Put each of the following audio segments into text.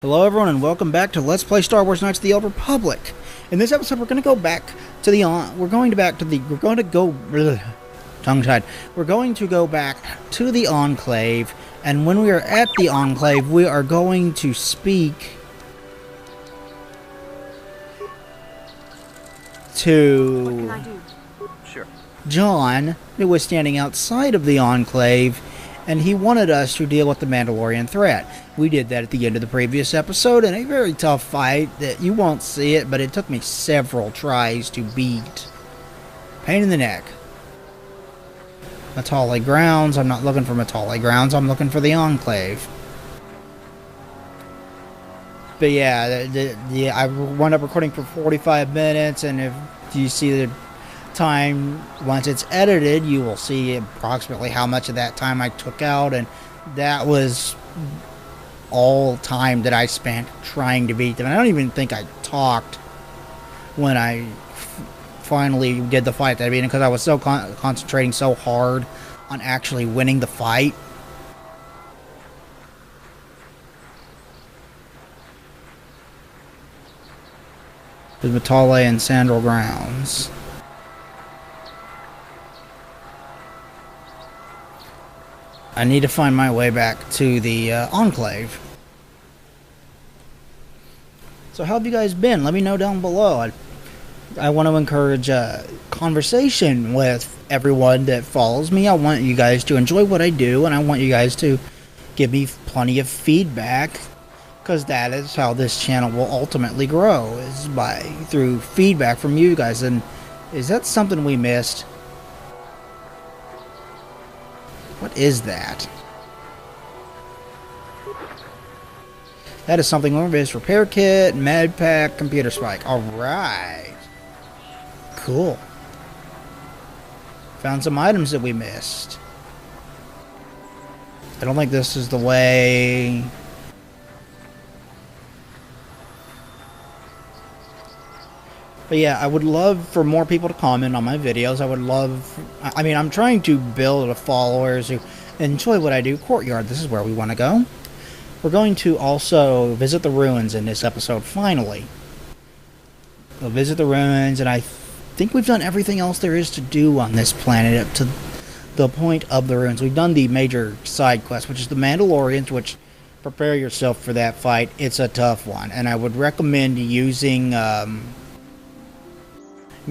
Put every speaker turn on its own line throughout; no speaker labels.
Hello everyone and welcome back to Let's Play Star Wars Knights of the Old Republic. In this episode we're going to go back to the Enclave, and when we are at the Enclave we are going to speak to
What can I do? Sure.
John, who was standing outside of the Enclave, and he wanted us to deal with the Mandalorian threat. We did that at the end of the previous episode in a very tough fight that you won't see it, but it took me several tries to beat. Pain in the neck. Matale Grounds. I'm not looking for Matale Grounds. I'm looking for the Enclave. But yeah, I wound up recording for 45 minutes, and if you see the time once it's edited, you will see approximately how much of that time I took out, and that was all time that I spent trying to beat them. I don't even think I talked when I finally did the fight that I beat, because I was so concentrating so hard on actually winning the fight. With Matale and Sandral Grounds. I need to find my way back to the Enclave. So how have you guys been? Let me know down below. I want to encourage conversation with everyone that follows me. I want you guys to enjoy what I do, and I want you guys to give me plenty of feedback, because that is how this channel will ultimately grow, is through feedback from you guys. And is that something we missed? What is that? That is something over this repair kit, med pack, computer spike. Alright. Cool. Found some items that we missed. I don't think this is the way. But yeah, I would love for more people to comment on my videos. I mean, I'm trying to build a followers who enjoy what I do. Courtyard, this is where we want to go. We're going to also visit the ruins in this episode, finally. We'll visit the ruins, and I think we've done everything else there is to do on this planet up to the point of the ruins. We've done the major side quest, which is the Mandalorians, which, prepare yourself for that fight. It's a tough one, and I would recommend using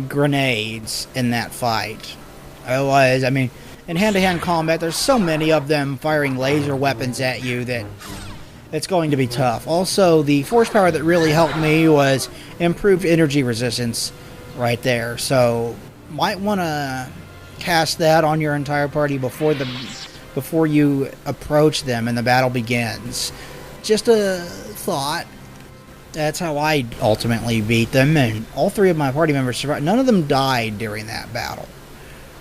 grenades in that fight. Otherwise, I mean, in hand-to-hand combat, there's so many of them firing laser weapons at you that it's going to be tough. Also, the force power that really helped me was improved energy resistance right there. So, might want to cast that on your entire party before you approach them and the battle begins. Just a thought. That's how I ultimately beat them, and all three of my party members survived. None of them died during that battle,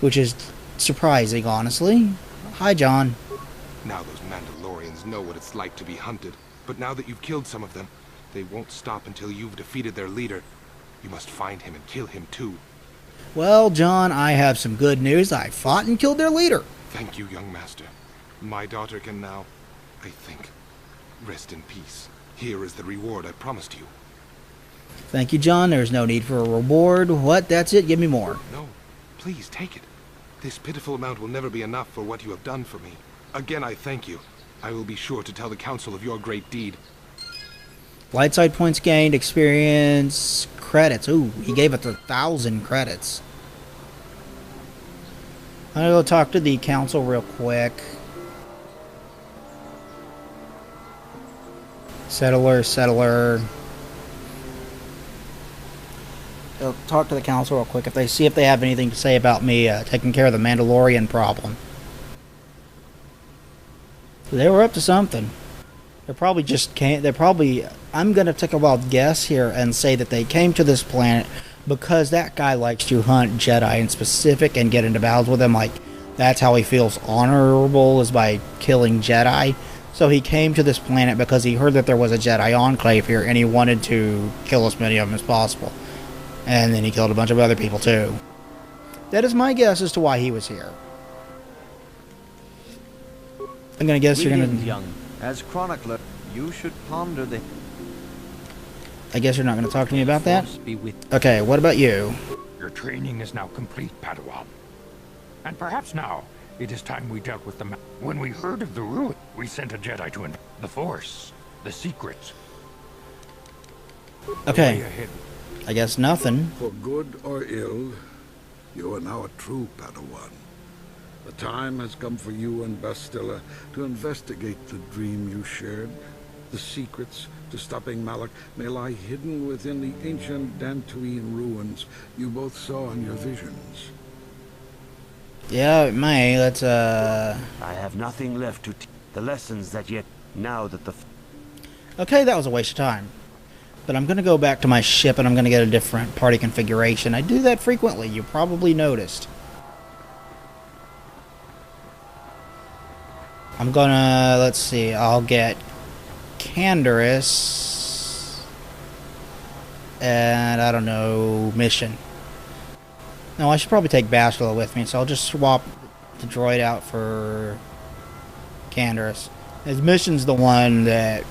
which is surprising, honestly. Hi, John.
Now those Mandalorians know what it's like to be hunted, but now that you've killed some of them, they won't stop until you've defeated their leader. You must find him and kill him too.
Well, John, I have some good news. I fought and killed their leader.
Thank you, young master. My daughter can now, I think, rest in peace. Here is the reward I promised you.
Thank you, John. There's no need for a reward. What? That's it? Give me more.
No, please take it. This pitiful amount will never be enough for what you have done for me. Again, I thank you. I will be sure to tell the council of your great deed.
Light side points gained, experience, credits. Ooh, he gave us 1,000 credits. I'm gonna go talk to the council real quick. Settler. I'll talk to the council real quick if they have anything to say about me taking care of the Mandalorian problem. They were up to something. They probably just can't. I'm gonna take a wild guess here and say that they came to this planet because that guy likes to hunt Jedi in specific and get into battles with them. Like, that's how he feels honorable, is by killing Jedi. So he came to this planet because he heard that there was a Jedi Enclave here, and he wanted to kill as many of them as possible. And then he killed a bunch of other people too. That is my guess as to why he was here. I'm gonna guess you're gonna...
Young. As chronicler, You should ponder the...
I guess you're not going to talk to me about that?
Force be with...
Okay, what about you?
Your training is now complete, Padawan. And perhaps now, it is time we dealt with them. When we heard of the ruin, we sent a Jedi to the Force, the secrets.
Okay,
Way ahead.
I guess nothing.
For good or ill, you are now a true Padawan. The time has come for you and Bastila to investigate the dream you shared. The secrets to stopping Malak may lie hidden within the ancient Dantooine ruins you both saw in your visions.
Yeah, it may. Let's,
I have nothing left to the lessons that yet... Now that the...
Okay, that was a waste of time. But I'm going to go back to my ship and I'm going to get a different party configuration. I do that frequently. You probably noticed. I'm going to... Let's see. I'll get Canderous. And, I don't know, Mission. No, I should probably take Bastila with me, so I'll just swap the droid out for Canderous. His Mission's the one that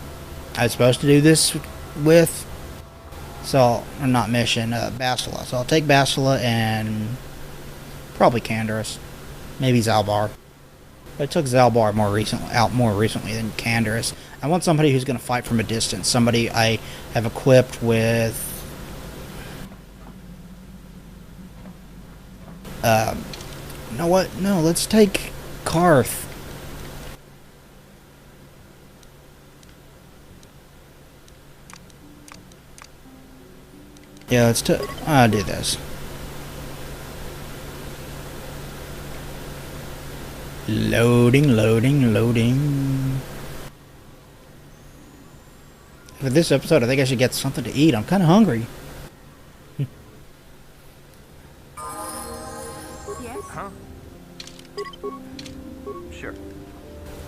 I was supposed to do this with. So, or not Mission, Bastila. So I'll take Bastila and probably Canderous. Maybe Zalbar. But I took Zalbar out more recently than Canderous. I want somebody who's going to fight from a distance. Somebody I have equipped with... you know what? No, let's take Karth. Yeah, I'll do this. Loading, loading, loading. For this episode, I think I should get something to eat. I'm kind of hungry.
Huh? Sure.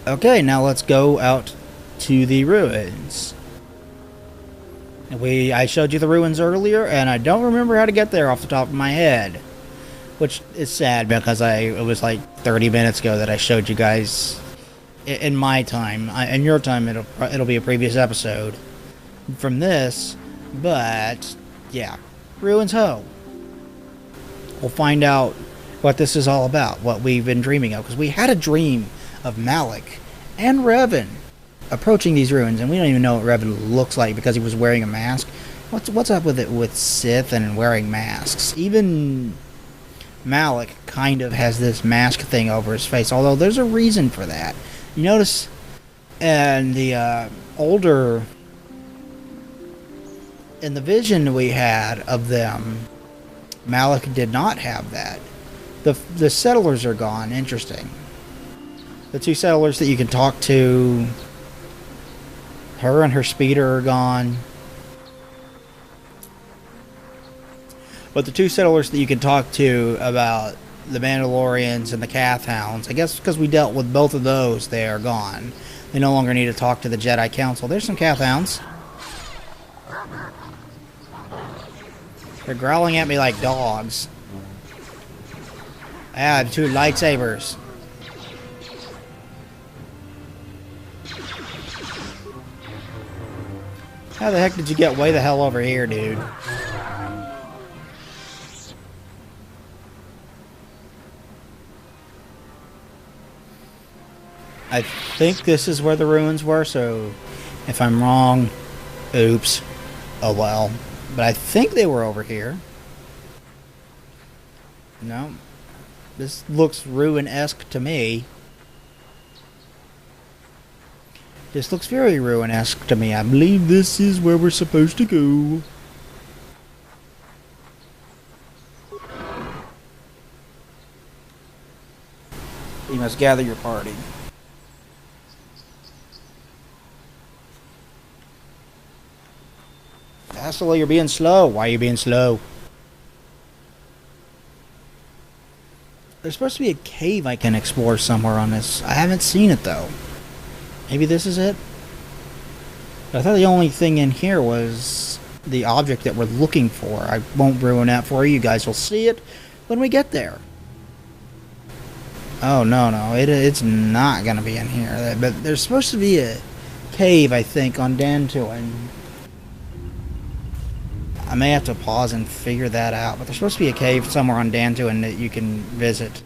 Okay, now let's go out to the ruins. I showed you the ruins earlier, and I don't remember how to get there off the top of my head. Which is sad, because it was like 30 minutes ago that I showed you guys in my time. In your time, it'll be a previous episode from this. But, yeah. Ruins Ho. We'll find out what this is all about, what we've been dreaming of. Because we had a dream of Malak and Revan approaching these ruins, and we don't even know what Revan looks like because he was wearing a mask. What's up with it with Sith and wearing masks? Even Malak kind of has this mask thing over his face, although there's a reason for that. You notice in the in the vision we had of them, Malak did not have that. The settlers are gone. Interesting. The two settlers that you can talk to, her and her speeder are gone. But the two settlers that you can talk to about the Mandalorians and the Kath Hounds, I guess because we dealt with both of those, they are gone. They no longer need to talk to the Jedi Council. There's some Kath Hounds. They're growling at me like dogs. I have two lightsabers. How the heck did you get way the hell over here, dude? I think this is where the ruins were, so if I'm wrong, oops. Oh well. But I think they were over here. No. This looks ruin-esque to me. This looks very ruin-esque to me. I believe this is where we're supposed to go. You must gather your party. Bastila, you're being slow. Why are you being slow? There's supposed to be a cave I can explore somewhere on this. I haven't seen it, though. Maybe this is it? I thought the only thing in here was the object that we're looking for. I won't ruin that for you. You guys will see it when we get there. Oh, no. It's not going to be in here. But there's supposed to be a cave, I think, on Dantooine. I may have to pause and figure that out, but there's supposed to be a cave somewhere on Dantooine that you can visit.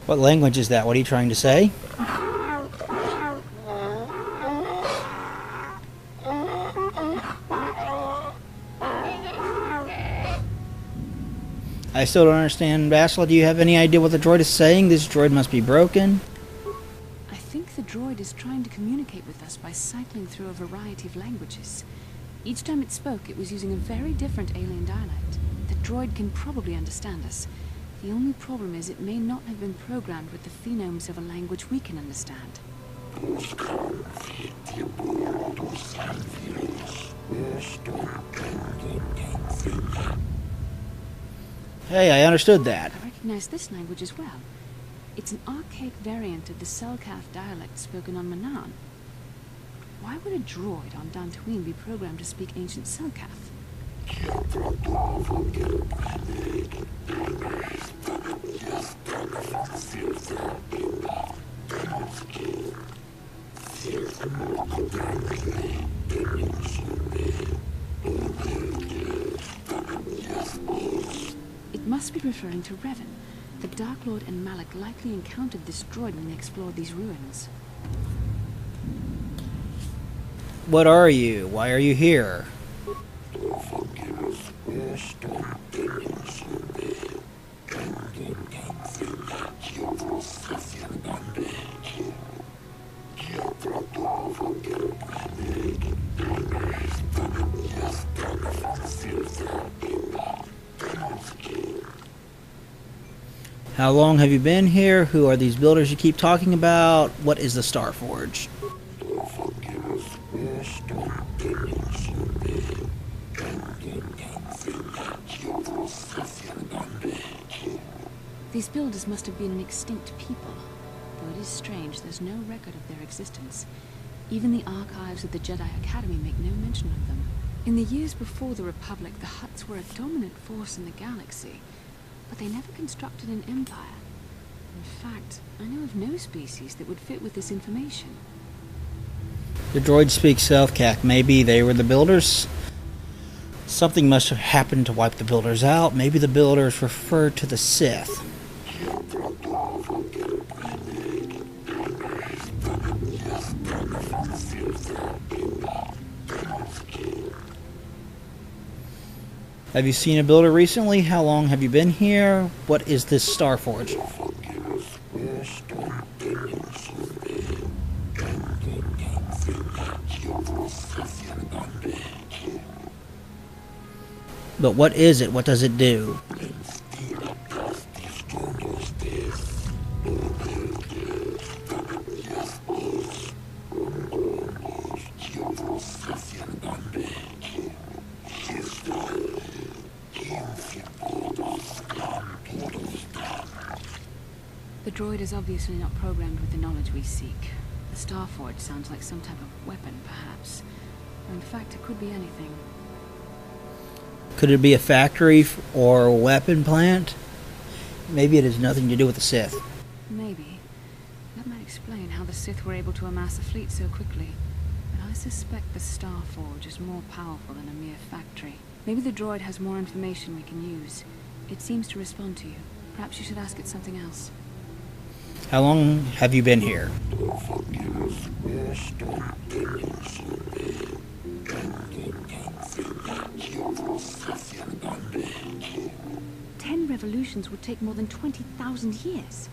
What language is that? What are you trying to say? I still don't understand. Bastila, do you have any idea what the droid is saying? This droid must be broken.
I think the droid is trying to communicate with us by cycling through a variety of languages. Each time it spoke, it was using a very different alien dialect. The droid can probably understand us. The only problem is it may not have been programmed with the phonemes of a language we can understand.
Hey, I understood that.
I recognize this language as well. It's an archaic variant of the Selkath dialect spoken on Manaan. Why would a droid on Dantooine be programmed to speak ancient Selkath? It must be referring to Revan. The Dark Lord and Malak likely encountered this droid when they explored these ruins.
What are you? Why are you here? How long have you been here? Who are these builders you keep talking about? What is the Star Forge?
These builders must have been an extinct people, though it is strange there's no record of their existence. Even the archives of the Jedi Academy make no mention of them. In the years before the Republic, the Hutts were a dominant force in the galaxy, but they never constructed an empire. In fact, I know of no species that would fit with this information.
The droid speaks Selkath. Maybe they were the builders? Something must have happened to wipe the builders out. Maybe the builders referred to the Sith. Have you seen a builder recently? How long have you been here? What is this Star Forge? But what is it? What does it do?
The droid is obviously not programmed with the knowledge we seek. The Star Forge sounds like some type of weapon, perhaps. Or in fact, it could be anything.
Could it be a factory or a weapon plant? Maybe it has nothing to do with the Sith.
Maybe. That might explain how the Sith were able to amass a fleet so quickly. But I suspect the Star Forge is more powerful than a mere factory. Maybe the droid has more information we can use. It seems to respond to you. Perhaps you should ask it something else.
How long have you been here?
10 revolutions would take more than 20,000 years.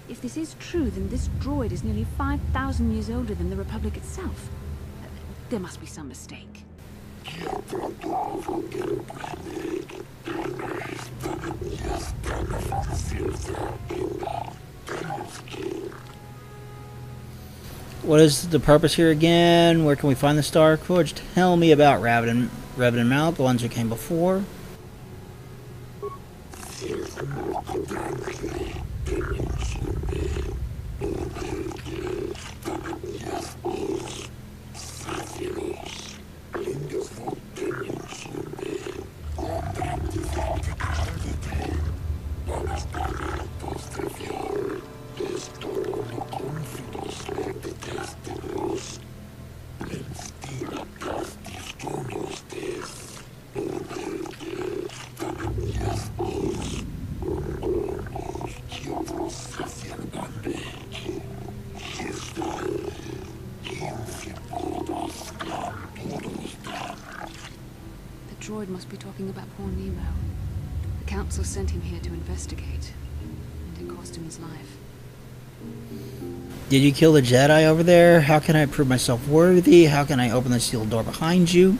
If this is true, then this droid is nearly 5,000 years older than the Republic itself. There must be some mistake.
What is the purpose here again? Where can we find the Star Forge? Tell me about Revan and Malak, the ones who came before.
droid must be talking about poor Nemo. The Council sent him here to investigate, and it cost him his life.
Did you kill the Jedi over there? How can I prove myself worthy? How can I open the sealed door behind you?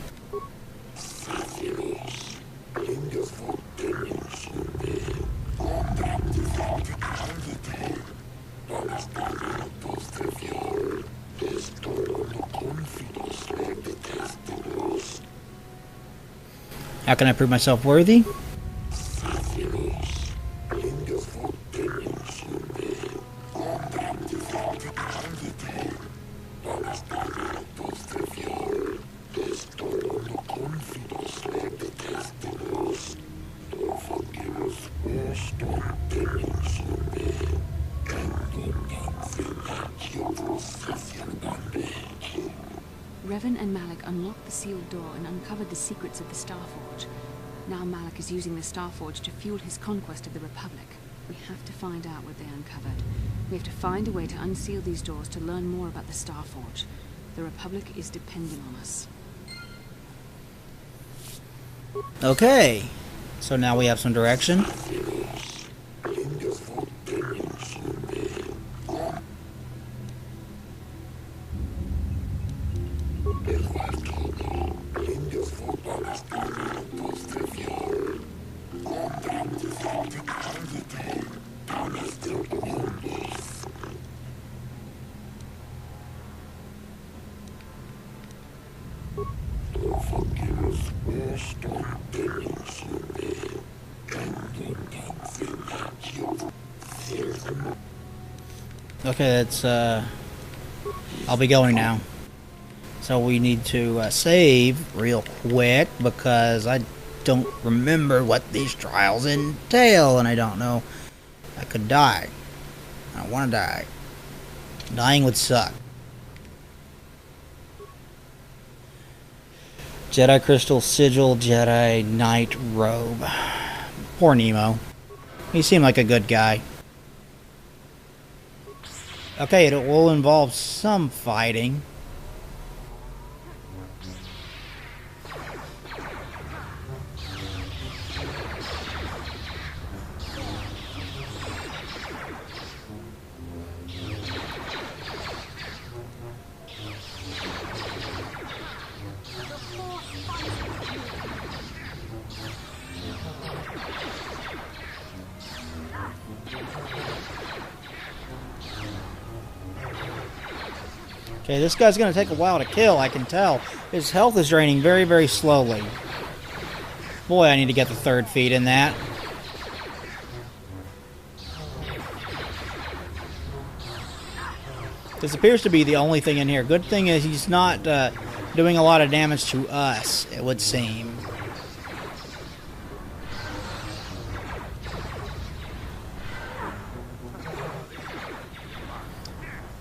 How can I prove myself worthy?
Revan and Malak unlocked the sealed door and uncovered the secrets of the Starforge. Now Malak is using the Starforge to fuel his conquest of the Republic. We have to find out what they uncovered. We have to find a way to unseal these doors to learn more about the Starforge. The Republic is depending on us.
Okay, so now we have some direction. Okay, that's, I'll be going now. So we need to save real quick because I don't remember what these trials entail and I don't know. I could die. I don't want to die. Dying would suck. Jedi Crystal Sigil, Jedi Knight Robe. Poor Nemo. He seemed like a good guy. Okay, it will involve some fighting. Okay, this guy's going to take a while to kill, I can tell. His health is draining very, very slowly. Boy, I need to get the third feed in that. This appears to be the only thing in here. Good thing is he's not doing a lot of damage to us, it would seem.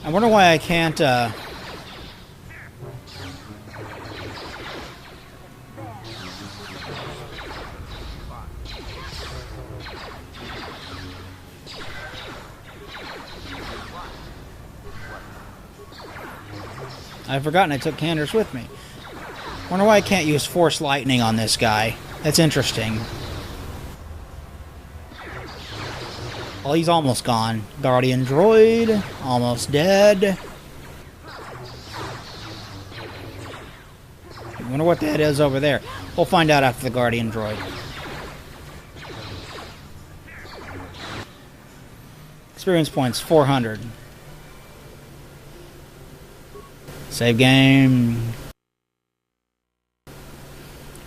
I wonder why I can't, I've forgotten I took Candace with me. Wonder why I can't use Force Lightning on this guy. That's interesting. Well, he's almost gone. Guardian Droid, almost dead. I wonder what that is over there. We'll find out after the Guardian Droid. Experience points, 400. Save game.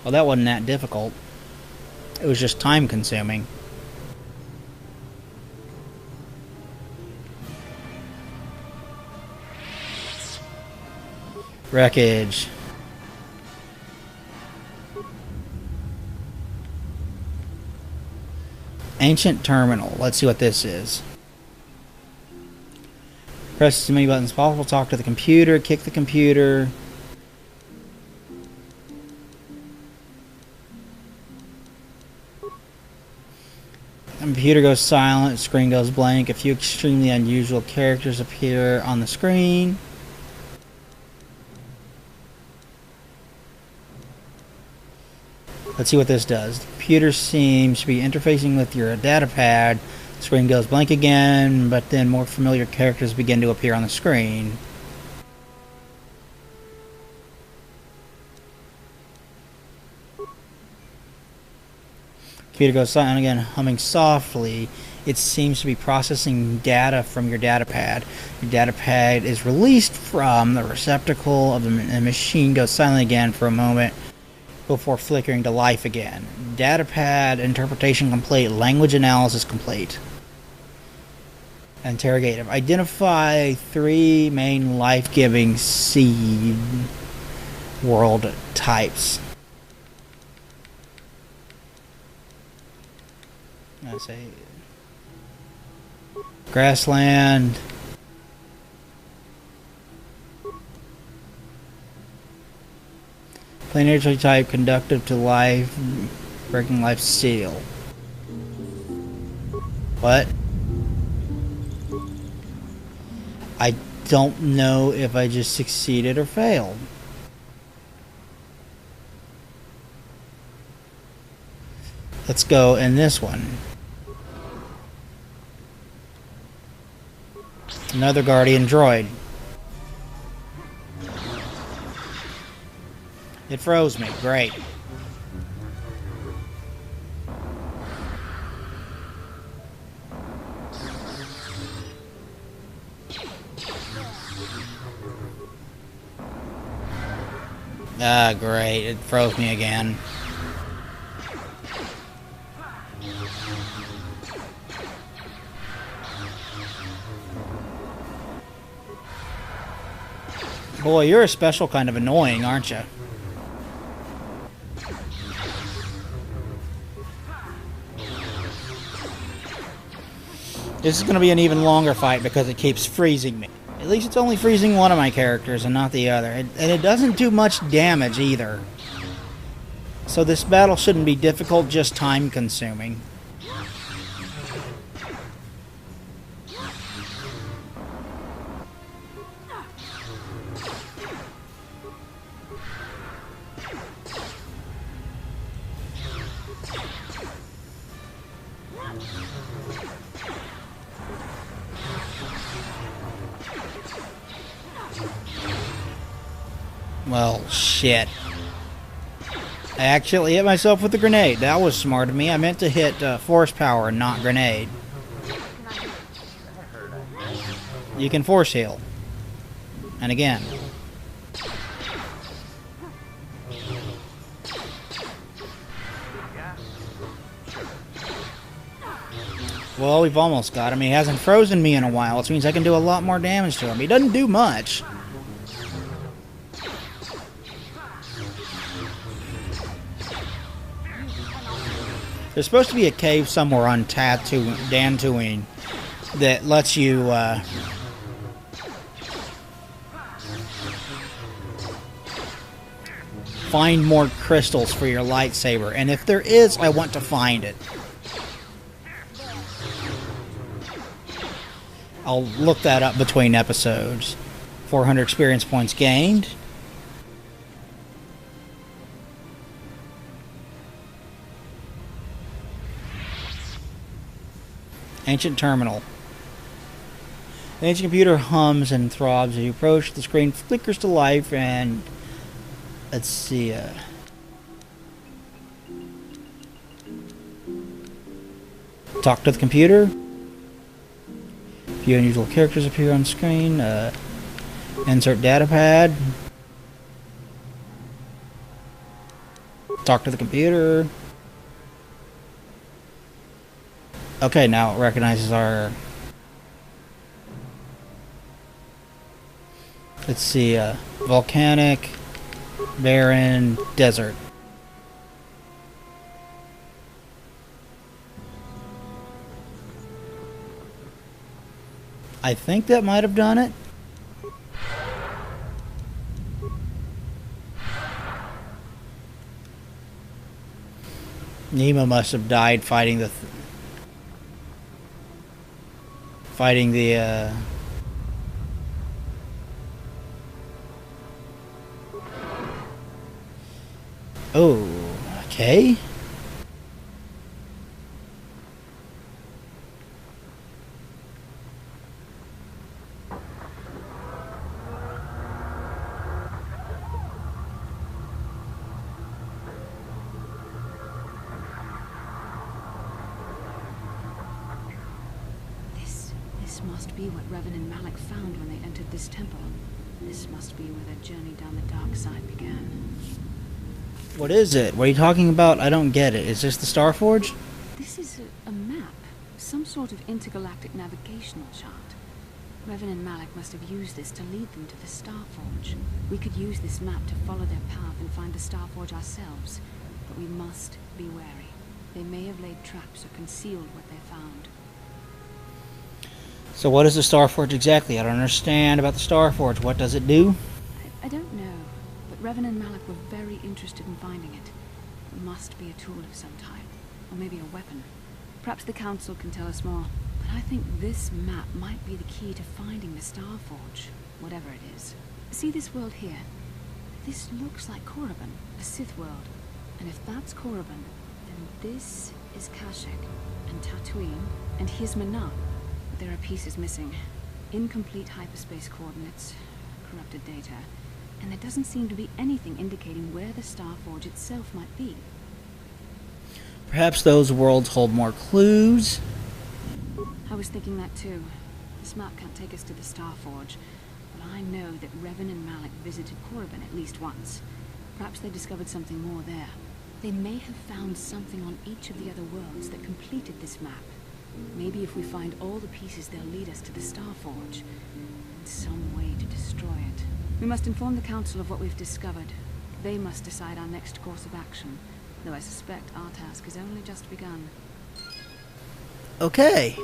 Well, that wasn't that difficult. It was just time consuming. Wreckage. Ancient terminal. Let's see what this is. Press as many buttons as possible. Talk to the computer. Kick the computer. The computer goes silent. Screen goes blank. A few extremely unusual characters appear on the screen. Let's see what this does. The computer seems to be interfacing with your data pad. The screen goes blank again, but then more familiar characters begin to appear on the screen. Computer goes silent again, humming softly. It seems to be processing data from your data pad. Your data pad is released from the receptacle of the machine goes silent again for a moment before flickering to life again. Data pad interpretation complete. Language analysis complete. Interrogative. Identify 3 main life-giving seed world types. I say grassland, planetary type, conductive to life, breaking life seal. What? I don't know if I just succeeded or failed. Let's go in this one. Another Guardian droid. It froze me. Great. Ah, great. It froze me again. Boy, you're a special kind of annoying, aren't you? This is going to be an even longer fight because it keeps freezing me. At least it's only freezing one of my characters and not the other. And it doesn't do much damage either. So this battle shouldn't be difficult, just time consuming. Well, shit. I actually hit myself with a grenade. That was smart of me. I meant to hit force power and not grenade. You can force heal. And again. Well, we've almost got him. He hasn't frozen me in a while, which means I can do a lot more damage to him. He doesn't do much. There's supposed to be a cave somewhere on Dantooine that lets you find more crystals for your lightsaber, and if there is, I want to find it. I'll look that up between episodes. 400 experience points gained. Ancient terminal. The ancient computer hums and throbs as you approach. The screen flickers to life and... let's see... talk to the computer. A few unusual characters appear on screen. Insert data pad. Talk to the computer. Okay, now it recognizes our... let's see, volcanic, barren, desert. I think that might have done it. Nemo must have died fighting the... Oh, Okay.
This must be what Revan and Malik found when they entered this temple. This must be where their journey down the dark side began.
What is it? What are you talking about? I don't get it. Is this the Starforge?
This is a map. Some sort of intergalactic navigational chart. Revan and Malik must have used this to lead them to the Starforge. We could use this map to follow their path and find the Starforge ourselves. But we must be wary. They may have laid traps or concealed what they found.
So what is the Starforge exactly? I don't understand about the Starforge. What does it do?
I don't know, but Revan and Malik were very interested in finding it. It must be a tool of some type, or maybe a weapon. Perhaps the Council can tell us more, but I think this map might be the key to finding the Starforge, whatever it is. See this world here? This looks like Korriban, a Sith world. And if that's Korriban, then this is Kashyyyk, and Tatooine, and here's Manaan. There are pieces missing. Incomplete hyperspace coordinates, corrupted data, and there doesn't seem to be anything indicating where the Starforge itself might be.
Perhaps those worlds hold more clues?
I was thinking that too. This map can't take us to the Starforge, but I know that Revan and Malik visited Korriban at least once. Perhaps they discovered something more there. They may have found something on each of the other worlds that completed this map. Maybe if we find all the pieces, they'll lead us to the Starforge, and some way to destroy it. We must inform the Council of what we've discovered. They must decide our next course of action, though I suspect our task has only just begun.
Okay.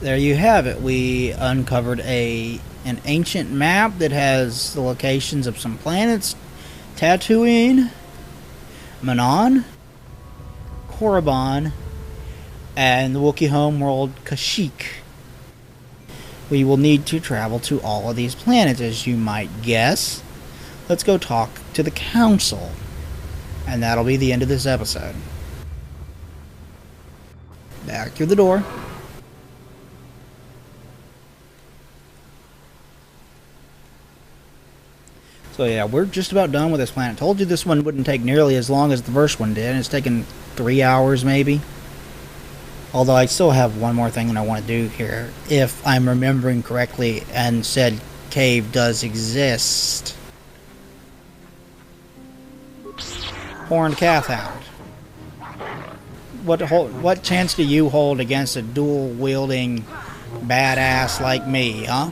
There you have it. We uncovered an ancient map that has the locations of some planets. Tatooine, Manaan, Korriban, and the Wookiee homeworld Kashyyyk. We will need to travel to all of these planets, as you might guess. Let's go talk to the Council. And that'll be the end of this episode. Back through the door. So yeah, we're just about done with this planet. Told you this one wouldn't take nearly as long as the first one did. It's taken 3 hours maybe. Although I still have one more thing that I want to do here. If I'm remembering correctly, and said cave does exist. Horned Kathhound. What chance do you hold against a dual-wielding badass like me, huh?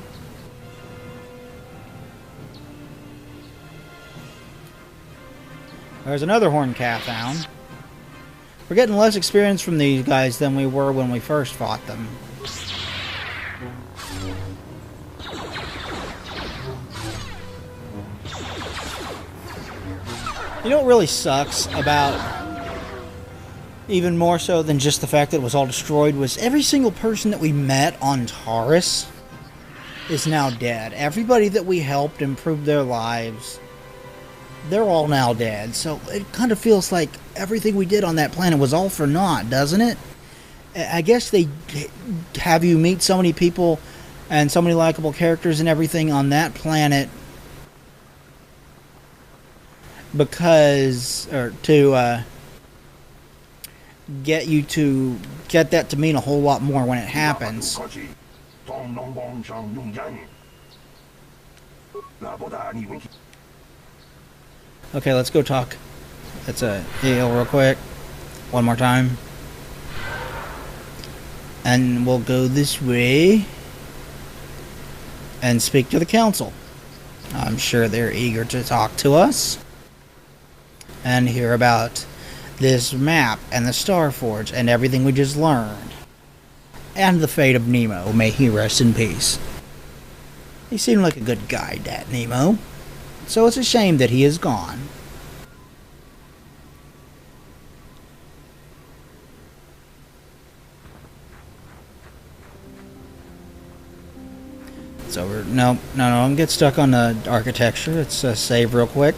There's another Horned Kathhound. We're getting less experience from these guys than we were when we first fought them. You know what really sucks about, even more so than just the fact that it was all destroyed, was every single person that we met on Taris is now dead. Everybody that we helped improve their lives, they're all now dead. So it kind of feels like everything we did on that planet was all for naught, doesn't it? I guess they have you meet so many people and so many likable characters and everything on that planet because, or to get that to mean a whole lot more when it happens. Okay, let's go talk. Let's heal real quick. One more time. And we'll go this way and speak to the Council. I'm sure they're eager to talk to us and hear about this map and the Starforge and everything we just learned. And the fate of Nemo. May he rest in peace. He seemed like a good guy, that Nemo. So it's a shame that he is gone. It's over. No, don't get stuck on the architecture. Let's save real quick.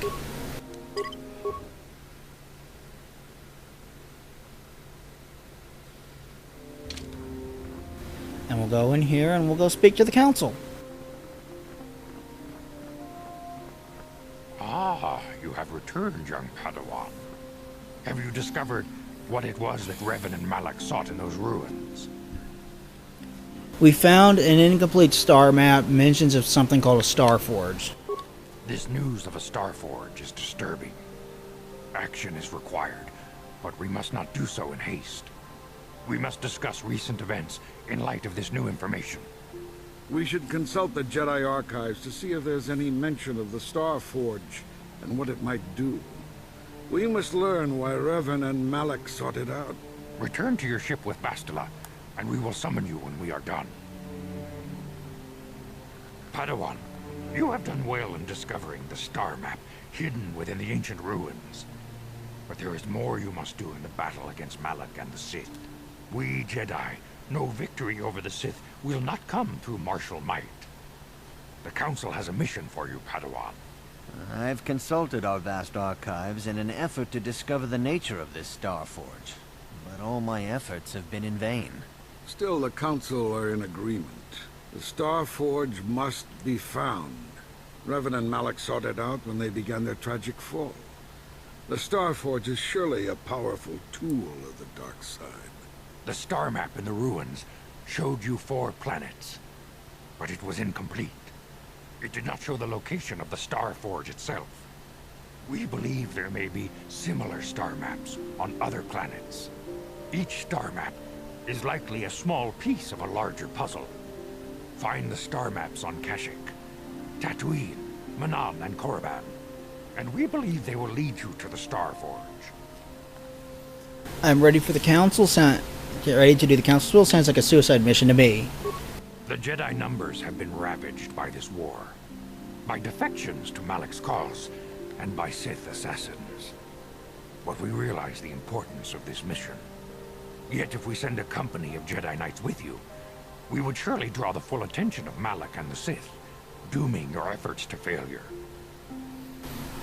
we'll go in here and we'll go speak to the council.
Ah, you have returned, young Padawan. Have you discovered what it was that Revan and Malak sought in those ruins?
We found an incomplete star map, mentions of something called a Star Forge.
This news of a Star Forge is disturbing. Action is required, but we must not do so in haste. We must discuss recent events in light of this new information.
We should consult the Jedi archives to see if there's any mention of the Star Forge and what it might do. We must learn why Revan and Malak sought it out.
Return to your ship with Bastila, and we will summon you when we are done. Padawan, you have done well in discovering the star map hidden within the ancient ruins. But there is more you must do in the battle against Malak and the Sith. We Jedi know victory over the Sith will not come through martial might. The Council has a mission for you, Padawan.
I've consulted our vast archives in an effort to discover the nature of this Star Forge, but all my efforts have been in vain.
Still, the Council are in agreement. The Star Forge must be found. Revan and Malak sought it out when they began their tragic fall. The Star Forge is surely a powerful tool of the dark side.
The star map in the ruins showed you 4 planets, but it was incomplete. It did not show the location of the Star Forge itself. We believe there may be similar star maps on other planets. Each star map is likely a small piece of a larger puzzle. Find the star maps on Kashyyyk, Tatooine, Manaan, and Korriban, and we believe they will lead you to the Star Forge.
I'm ready for the council. Get ready to do the council. Sounds like a suicide mission to me.
The Jedi numbers have been ravaged by this war, by defections to Malak's cause, and by Sith assassins. But we realize the importance of this mission. Yet if we send a company of Jedi Knights with you, we would surely draw the full attention of Malak and the Sith, dooming your efforts to failure.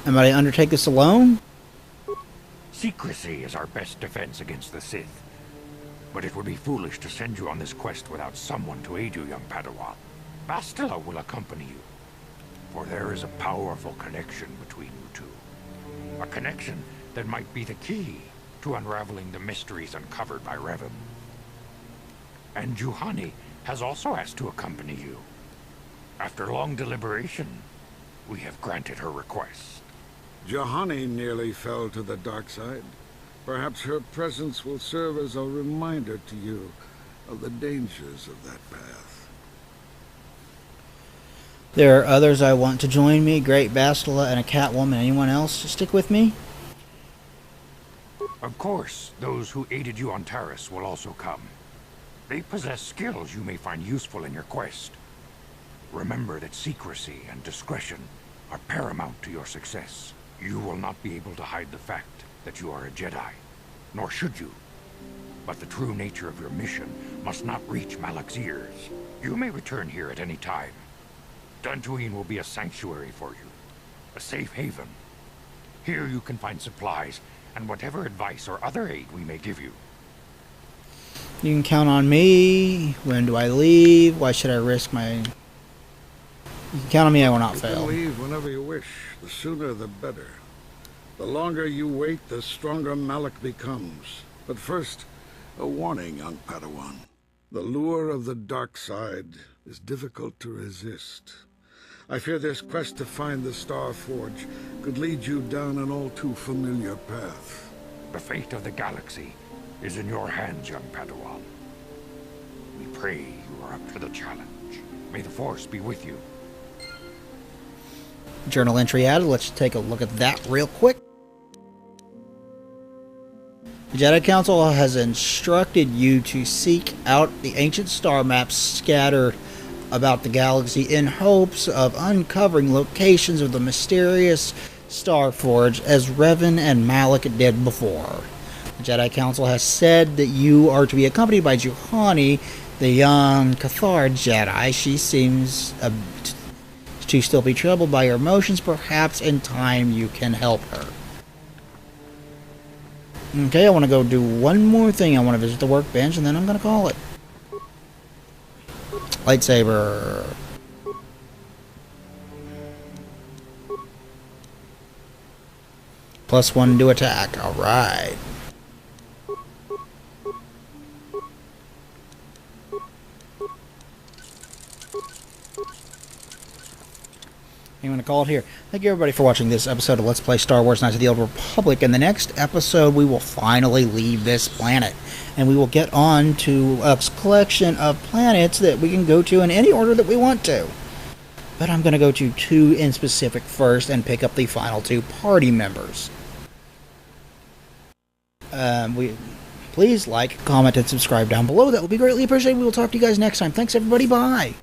Am I to undertake this alone?
Secrecy is our best defense against the Sith. But it would be foolish to send you on this quest without someone to aid you, young Padawan. Bastila will accompany you, for there is a powerful connection between you two. A connection that might be the key to unraveling the mysteries uncovered by Revan. And Juhani has also asked to accompany you. After long deliberation, we have granted her request.
Juhani nearly fell to the dark side. Perhaps her presence will serve as a reminder to you of the dangers of that path.
There are others I want to join me. Great Bastila and a Catwoman. Anyone else to stick with me?
Of course, those who aided you on Taris will also come. They possess skills you may find useful in your quest. Remember that secrecy and discretion are paramount to your success. You will not be able to hide the fact that you are a Jedi, nor should you. But the true nature of your mission must not reach Malak's ears. You may return here at any time. Dantooine will be a sanctuary for you, a safe haven. Here you can find supplies and whatever advice or other aid we may give you.
You can count on me. When do I leave? Why should I risk my... You can count on me, I will not
You
fail.
can leave whenever you wish. The sooner the better. The longer you wait, the stronger Malak becomes. But first, a warning, young Padawan. The lure of the dark side is difficult to resist. I fear this quest to find the Star Forge could lead you down an all too familiar path.
The fate of the galaxy is in your hands, young Padawan. We pray you are up to the challenge. May the Force be with you.
Journal entry added. Let's take a look at that real quick. The Jedi Council has instructed you to seek out the ancient star maps scattered about the galaxy in hopes of uncovering locations of the mysterious Star Forge as Revan and Malak did before. The Jedi Council has said that you are to be accompanied by Juhani, the young Cathar Jedi. She seems to still be troubled by her emotions. Perhaps in time you can help her. Okay, I want to go do one more thing. I want to visit the workbench, and then I'm going to call it. Lightsaber. +1 to attack. Alright. I'm going to call it here. Thank you everybody for watching this episode of Let's Play Star Wars Knights of the Old Republic. In the next episode, we will finally leave this planet. And we will get on to a collection of planets that we can go to in any order that we want to. But I'm going to go to 2 in specific first and pick up the final 2 party members. Please like, comment, and subscribe down below. That would be greatly appreciated. We will talk to you guys next time. Thanks everybody. Bye.